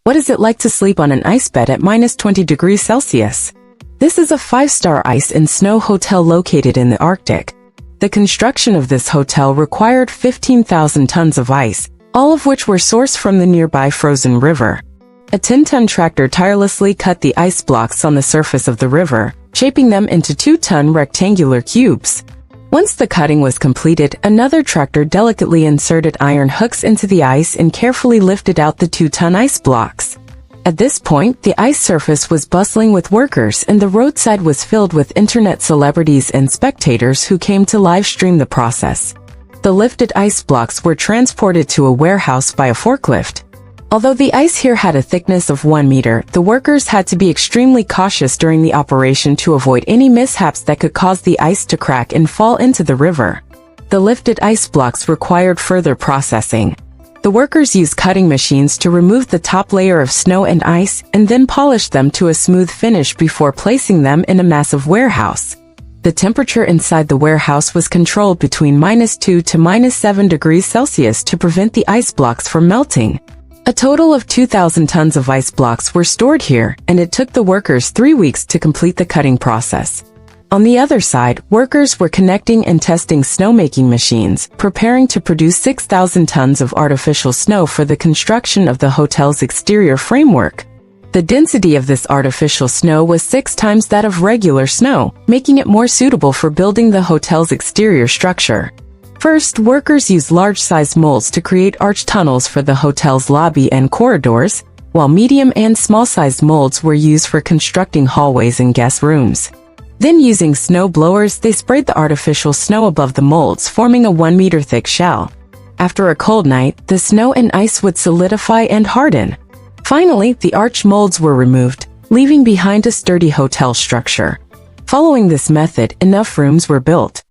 What is it like to sleep on an ice bed at minus 20 degrees Celsius? This is a 5-star ice and snow hotel located in the Arctic. The construction of this hotel required 15,000 tons of ice, all of which were sourced from the nearby frozen river. A 10-ton tractor tirelessly cut the ice blocks on the surface of the river, shaping them into 2-ton rectangular cubes. Once the cutting was completed, another tractor delicately inserted iron hooks into the ice and carefully lifted out the 2-ton ice blocks. At this point, the ice surface was bustling with workers and the roadside was filled with internet celebrities and spectators who came to live stream the process. The lifted ice blocks were transported to a warehouse by a forklift. Although the ice here had a thickness of 1 meter, the workers had to be extremely cautious during the operation to avoid any mishaps that could cause the ice to crack and fall into the river. The lifted ice blocks required further processing. The workers used cutting machines to remove the top layer of snow and ice and then polish them to a smooth finish before placing them in a massive warehouse. The temperature inside the warehouse was controlled between -2 to -7 degrees Celsius to prevent the ice blocks from melting. A total of 2,000 tons of ice blocks were stored here, and it took the workers 3 weeks to complete the cutting process. On the other side, workers were connecting and testing snowmaking machines, preparing to produce 6,000 tons of artificial snow for the construction of the hotel's exterior framework. The density of this artificial snow was 6 times that of regular snow, making it more suitable for building the hotel's exterior structure. First, workers used large-sized molds to create arch tunnels for the hotel's lobby and corridors, while medium and small-sized molds were used for constructing hallways and guest rooms. Then using snow blowers, they sprayed the artificial snow above the molds, forming a 1-meter thick shell. After a cold night, the snow and ice would solidify and harden. Finally, the arch molds were removed, leaving behind a sturdy hotel structure. Following this method, enough rooms were built.